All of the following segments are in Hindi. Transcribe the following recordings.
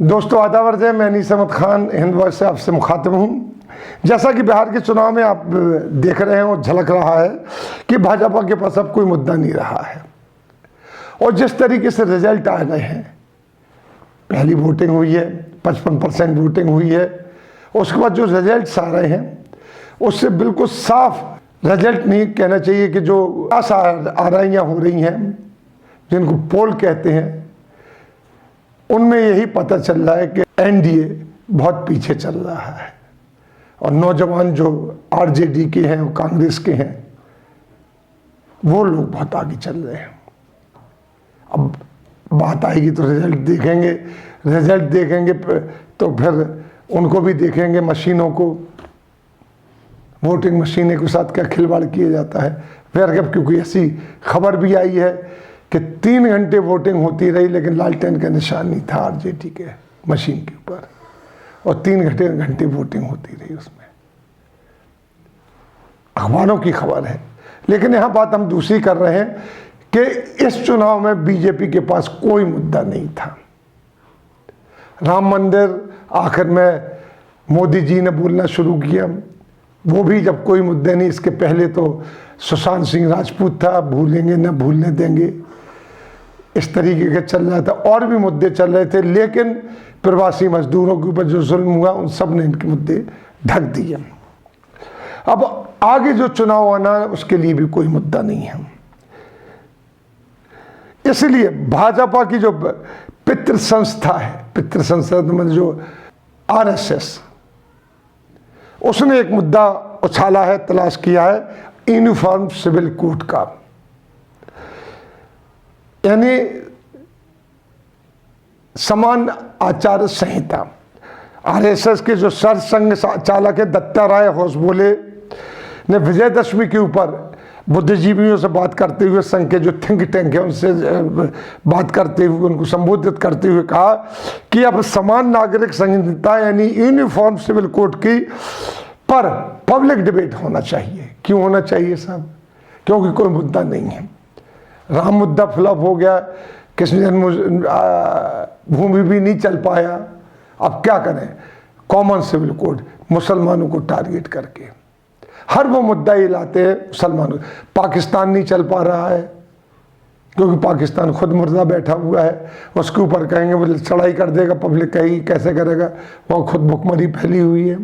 दोस्तों आदावर्ज है, मैं अनीस अहमद खान हिंद वॉइस से आपसे मुखातिब हूँ। जैसा कि बिहार के चुनाव में आप देख रहे हैं और झलक रहा है कि भाजपा के पास अब कोई मुद्दा नहीं रहा है और जिस तरीके से रिजल्ट आ गए हैं, पहली वोटिंग हुई है, 55% वोटिंग हुई है, उसके बाद जो रिजल्ट्स आ रहे हैं उससे बिल्कुल साफ रिजल्ट नहीं कहना चाहिए कि जो आराइयाँ हो रही हैं जिनको पोल कहते हैं, उनमें यही पता चल रहा है कि एनडीए बहुत पीछे चल रहा है और नौजवान जो आरजेडी के हैं और कांग्रेस के हैं वो लोग बहुत आगे चल रहे हैं। अब बात आएगी तो रिजल्ट देखेंगे तो फिर उनको भी देखेंगे, मशीनों को, वोटिंग मशीनों के साथ क्या खिलवाड़ किया जाता है। फिर क्योंकि ऐसी खबर भी आई है कि 3 घंटे वोटिंग होती रही लेकिन लालटेन का निशान नहीं था आरजेडी के मशीन के ऊपर और 3 घंटे वोटिंग होती रही। उसमें अखबारों की खबर है, लेकिन यहाँ बात हम दूसरी कर रहे हैं कि इस चुनाव में बीजेपी के पास कोई मुद्दा नहीं था। राम मंदिर आखिर में मोदी जी ने बोलना शुरू किया, वो भी जब कोई मुद्दे नहीं। इसके पहले तो सुशांत सिंह राजपूत था, भूलेंगे न भूलने देंगे, इस तरीके के चल रहा था, और भी मुद्दे चल रहे थे, लेकिन प्रवासी मजदूरों के ऊपर जो जुल्म हुआ उन सब ने इनके मुद्दे ढक दिए। अब आगे जो चुनाव आना है उसके लिए भी कोई मुद्दा नहीं है। इसलिए भाजपा की जो पितृ संस्था है, पितृ संस्था मतलब जो आरएसएस, उसने एक मुद्दा उछाला है, तलाश किया है यूनिफॉर्म सिविल कोड का, यानी समान आचार संहिता। आरएसएस के जो सरसंघ चालक है दत्ता राय होसबोले ने विजयदशमी के ऊपर बुद्धिजीवियों से बात करते हुए, संघ के जो थिंक टैंक है उनसे बात करते हुए, उनको संबोधित करते हुए कहा कि अब समान नागरिक संहिता यानी यूनिफॉर्म सिविल कोड की पर पब्लिक डिबेट होना चाहिए। क्यों होना चाहिए साहब? क्योंकि कोई मुद्दा नहीं है। राम मुद्दा फ्लॉप हो गया, कृष्ण जन्म भूमि भी नहीं चल पाया, अब क्या करें? कॉमन सिविल कोड मुसलमानों को टारगेट करके हर वो मुद्दा ये लाते हैं मुसलमानों। पाकिस्तान नहीं चल पा रहा है क्योंकि पाकिस्तान खुद मुर्दा बैठा हुआ है, उसके ऊपर कहेंगे वो चढ़ाई कर देगा, पब्लिक कहेगी कैसे करेगा, वहाँ खुद भुखमरी फैली हुई है।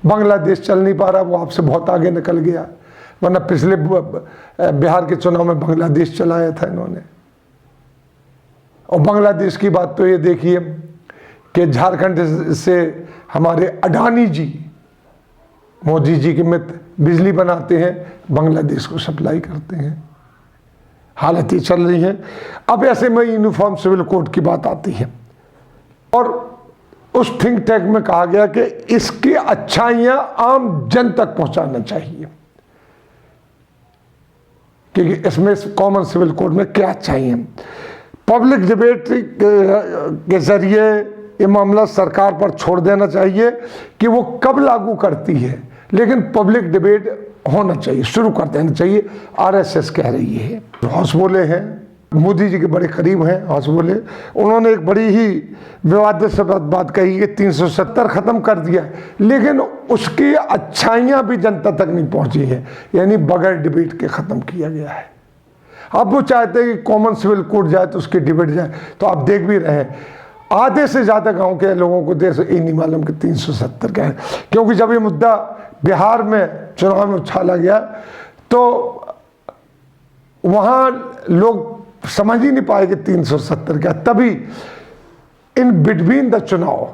बांग्लादेश चल नहीं पा रहा, वो आपसे बहुत आगे निकल गया, वरना पिछले बिहार के चुनाव में बांग्लादेश चलाया था इन्होंने। और बांग्लादेश की बात तो ये देखिए कि झारखंड से हमारे अडानी जी, मोदी जी के मित्र, बिजली बनाते हैं, बांग्लादेश को सप्लाई करते हैं। हालत ये चल रही है। अब ऐसे में यूनिफॉर्म सिविल कोड की बात आती है और उस थिंक टैंक में कहा गया कि इसकी अच्छाइयां आम जन तक पहुंचाना चाहिए क्योंकि इसमें कॉमन सिविल कोड में क्या चाहिए। पब्लिक डिबेट के जरिए ये मामला सरकार पर छोड़ देना चाहिए कि वो कब लागू करती है, लेकिन पब्लिक डिबेट होना चाहिए, शुरू कर देना चाहिए, आरएसएस कह रही है। होसबोले हैं, मोदी जी के बड़े करीब हैं होसबोले, उन्होंने एक बड़ी ही विवादित बात कही कि 370 खत्म कर दिया, लेकिन उसकी अच्छाइयाँ भी जनता तक नहीं पहुँची है, यानी बगैर डिबेट के ख़त्म किया गया है। अब वो चाहते हैं कि कॉमन सिविल कोड जाए तो उसकी डिबेट जाए, तो आप देख भी रहे हैं आधे से ज़्यादा गांव के लोगों को देश ये नहीं मालूम कि 370 क्या है, क्योंकि जब ये मुद्दा बिहार में चुनाव में उछाला गया तो वहाँ लोग समझ ही नहीं पाए कि 370 क्या। तभी इन बिटवीन द चुनाव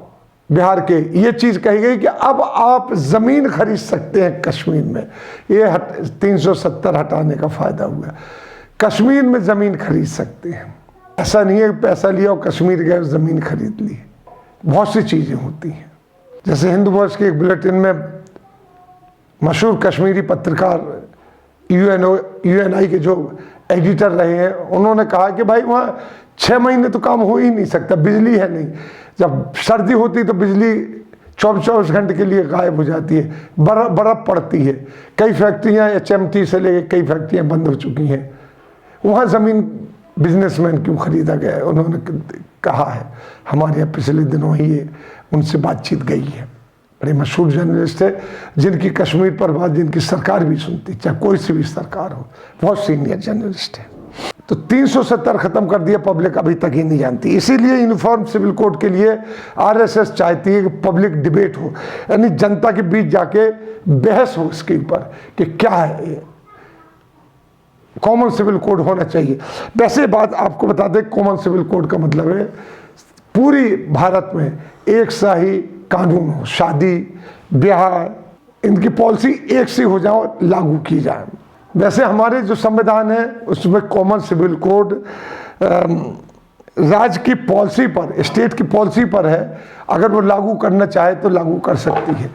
बिहार के ये चीज़ कही गई कि अब आप ज़मीन खरीद सकते हैं कश्मीर में। ये 370 हटाने का फ़ायदा हुआ, कश्मीर में ज़मीन खरीद सकते हैं। ऐसा नहीं है कि पैसा लिया और कश्मीर गए ज़मीन खरीद ली। बहुत सी चीज़ें होती हैं। जैसे हिंदू वॉइस के एक बुलेटिन में मशहूर कश्मीरी पत्रकार यूएनआई के जो एडिटर रहे हैं, उन्होंने कहा कि भाई वहाँ 6 महीने तो काम हो ही नहीं सकता, बिजली है नहीं। जब सर्दी होती तो बिजली 24 घंटे के लिए गायब हो जाती है, बर्फ़ पड़ती है। कई फैक्ट्रियाँ HMT से लेकर कई फैक्ट्रियाँ बंद हो चुकी हैं। वहाँ ज़मीन बिजनेसमैन क्यों खरीदा गया है, उन्होंने कहा है। हमारे यहाँ पिछले दिनों ही ये उनसे बातचीत गई है। बड़े मशहूर जर्नलिस्ट है, जिनकी कश्मीर पर बात जिनकी सरकार भी सुनती, चाहे कोई सी भी सरकार हो, बहुत सीनियर जर्नलिस्ट है। तो 370 खत्म कर दिया, पब्लिक अभी तक ही नहीं जानती। इसीलिए यूनिफॉर्म सिविल कोड के लिए आरएसएस चाहती है कि पब्लिक डिबेट हो, यानी जनता के बीच जाके बहस हो इसके ऊपर कि क्या है ये कॉमन सिविल कोड होना चाहिए। वैसे बात आपको बता दें, कॉमन सिविल कोड का मतलब है पूरी भारत में एक सा ही कानून हो, शादी ब्याह इनकी पॉलिसी एक सी हो जाए, लागू की जाए। वैसे हमारे जो संविधान है उसमें कॉमन सिविल कोड राज्य की पॉलिसी पर, स्टेट की पॉलिसी पर है। अगर वो लागू करना चाहे तो लागू कर सकती है,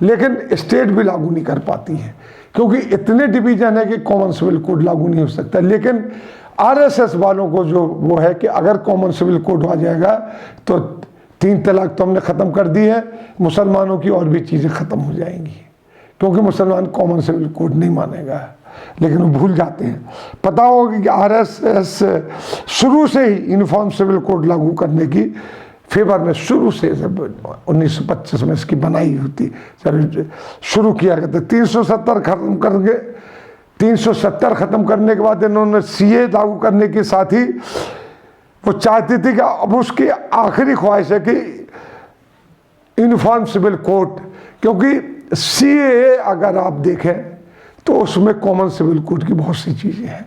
लेकिन स्टेट भी लागू नहीं कर पाती है, क्योंकि इतने डिवीजन है कि कॉमन सिविल कोड लागू नहीं हो सकता। लेकिन आरएसएस वालों को जो वो है कि अगर कॉमन सिविल कोड आ जाएगा तो 3 तलाक तो हमने ख़त्म कर दी है, मुसलमानों की और भी चीज़ें ख़त्म हो जाएंगी, क्योंकि मुसलमान कॉमन सिविल कोड नहीं मानेगा। लेकिन वो भूल जाते हैं। पता होगा कि आरएसएस शुरू से ही यूनिफॉर्म सिविल कोड लागू करने की फेवर में, शुरू से जब 1925 में इसकी बनाई होती, जब शुरू किया गया था। 370 खत्म करके 370 खत्म करने के बाद इन्होंने सीए लागू करने के साथ ही वो चाहती थी कि अब उसकी आखिरी ख्वाहिश है कि यूनिफॉर्म सिविल कोड, क्योंकि सीए अगर आप देखें तो उसमें कॉमन सिविल कोड की बहुत सी चीजें हैं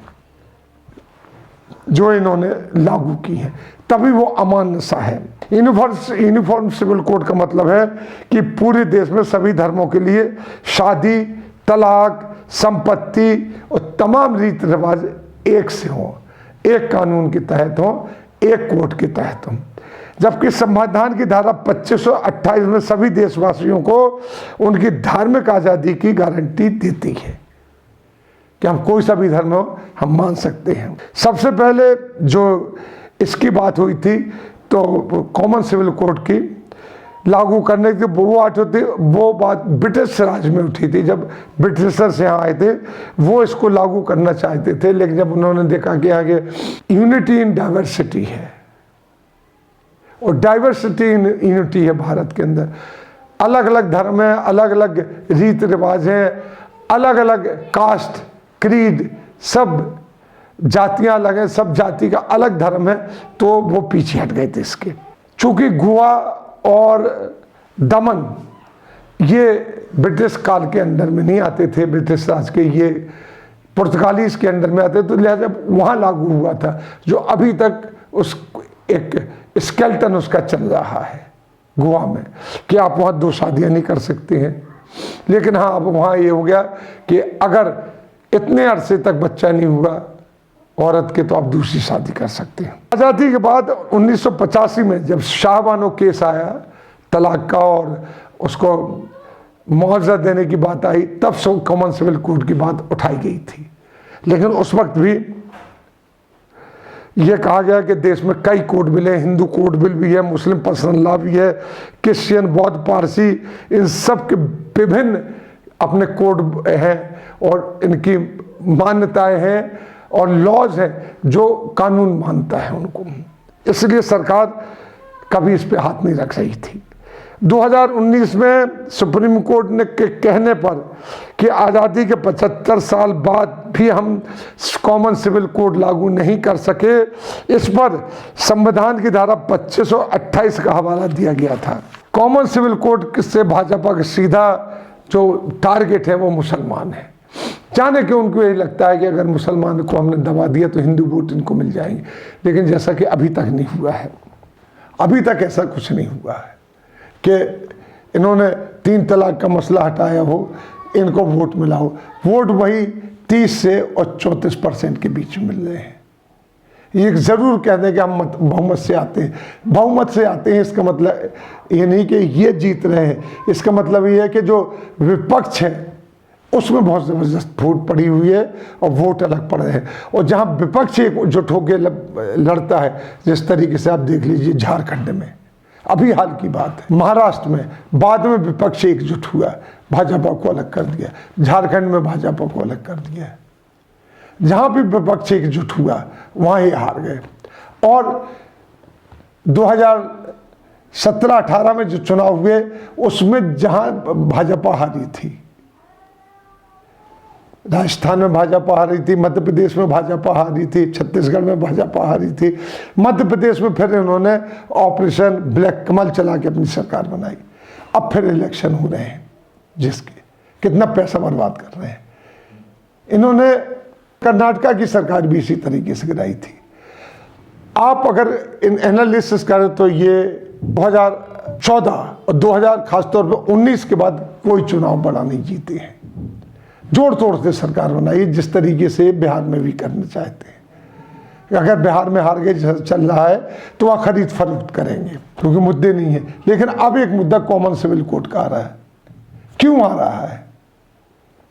जो इन्होंने लागू की हैं, तभी वो अमान्य सा है। यूनिफॉर्म सिविल कोड का मतलब है कि पूरे देश में सभी धर्मों के लिए शादी, तलाक, संपत्ति और तमाम रीति रिवाज एक से हों, एक कानून के तहत हों, एक कोड के तहत हों। जबकि संविधान की धारा 2528 में सभी देशवासियों को उनकी धार्मिक आज़ादी की गारंटी देती है कि हम कोई सा भी धर्म हो हम मान सकते हैं। सबसे पहले जो इसकी बात हुई थी तो कॉमन सिविल कोड की लागू करने की वो बात ब्रिटिश राज में उठी थी। जब ब्रिटिशर्स यहाँ आए थे वो इसको लागू करना चाहते थे, लेकिन जब उन्होंने देखा कि आगे यूनिटी इन डाइवर्सिटी है और डाइवर्सिटी इन यूनिटी है भारत के अंदर, अलग अलग धर्म है, अलग अलग रीति रिवाज हैं, अलग अलग कास्ट, क्रीड, सब जातियां अलग हैं, सब जाति का अलग धर्म है, तो वो पीछे हट गए थे इसके। चूंकि गोवा और दमन ये ब्रिटिश काल के अंडर में नहीं आते थे, ब्रिटिश राज के, ये पुर्तगालीज के अंडर में आते, तो लिहाजा वहाँ लागू हुआ था, जो अभी तक उस एक स्केल्टन उसका चल रहा है गोवा में कि आप वहाँ 2 शादियाँ नहीं कर सकते हैं। लेकिन हाँ, अब वहाँ ये हो गया कि अगर इतने अरसे तक बच्चा नहीं हुआ औरत के तो आप दूसरी शादी कर सकते हैं। आज़ादी के बाद 1985 में जब शाहबानो केस आया तलाक का और उसको मुआवजा देने की बात आई, तब कॉमन सिविल कोड की बात उठाई गई थी। लेकिन उस वक्त भी ये कहा गया कि देश में कई कोड बिल हैं, हिंदू कोड बिल भी है, मुस्लिम पर्सनल लॉ भी है, क्रिश्चियन, बौद्ध, पारसी, इन सब के विभिन्न अपने कोड हैं और इनकी मान्यताएं हैं और लॉज हैं जो कानून मानता है उनको। इसलिए सरकार कभी इस पे हाथ नहीं रख रही थी। 2019 में सुप्रीम कोर्ट ने के कहने पर कि आज़ादी के 75 साल बाद भी हम कॉमन सिविल कोड लागू नहीं कर सके, इस पर संविधान की धारा 2528 का हवाला दिया गया था। कॉमन सिविल कोड से भाजपा का सीधा जो टारगेट है वो मुसलमान है। जाने कि उनको यही लगता है कि अगर मुसलमान को हमने दबा दिया तो हिंदू वोट इनको मिल जाएंगे, लेकिन जैसा कि अभी तक नहीं हुआ है, अभी तक ऐसा कुछ नहीं हुआ है कि इन्होंने 3 तलाक का मसला हटाया हो, इनको वोट मिला हो। वोट वही 30 से और 34% के बीच में मिल रहे हैं। ये ज़रूर कह दें कि हम बहुमत से आते हैं, बहुमत से आते हैं, इसका मतलब ये नहीं कि ये जीत रहे हैं, इसका मतलब ये है कि जो विपक्ष है उसमें बहुत ज़बरदस्त फूट पड़ी हुई है और वोट अलग पड़ रहे हैं। और जहाँ विपक्ष एकजुट होकर लड़ता है, जिस तरीके से आप देख लीजिए झारखंड में, अभी हाल की बात है, महाराष्ट्र में बाद में विपक्ष एकजुट हुआ, भाजपा को अलग कर दिया, झारखंड में भाजपा को अलग कर दिया। जहाँ भी विपक्ष एकजुट हुआ वहाँ ये हार गए। और 2017-18 में जो चुनाव हुए उसमें जहां भाजपा हारी थी, राजस्थान में भाजपा हारी थी, मध्य प्रदेश में भाजपा हारी थी, छत्तीसगढ़ में भाजपा हारी थी, मध्य प्रदेश में फिर इन्होंने ऑपरेशन ब्लैक कमल चला के अपनी सरकार बनाई। अब फिर इलेक्शन हो रहे हैं जिसके कितना पैसा बर्बाद कर रहे हैं। इन्होंने कर्नाटका की सरकार भी इसी तरीके से गिराई थी। आप अगर इन एनालिसिस करें तो ये 2014 और 2000 खासतौर पर 19 के बाद कोई चुनाव बड़ा नहीं जीते हैं। जोड़ तोड़ से सरकार बनाई जिस तरीके से बिहार में भी करना चाहते हैं। अगर बिहार में हार गए चल रहा है तो वह खरीद फरोख्त करेंगे क्योंकि मुद्दे नहीं है। लेकिन अब एक मुद्दा कॉमन सिविल कोड का आ रहा है। क्यों आ रहा है?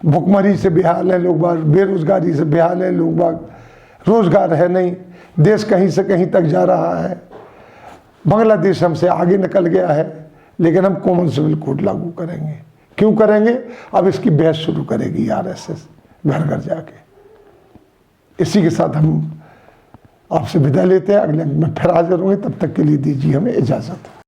भुखमरी से बेहाल है लोग बाग, बेरोजगारी से बेहाल है लोग बाग, रोजगार है नहीं, देश कहीं से कहीं तक जा रहा है, बांग्लादेश हमसे आगे निकल गया है, लेकिन हम कॉमन सिविल कोड लागू करेंगे। क्यों करेंगे? अब इसकी बहस शुरू करेगी आरएसएस घर घर जाके। इसी के साथ हम आपसे विदा लेते हैं। अगले में फिर हाजिर होंगे, तब तक के लिए दीजिए हमें इजाज़त।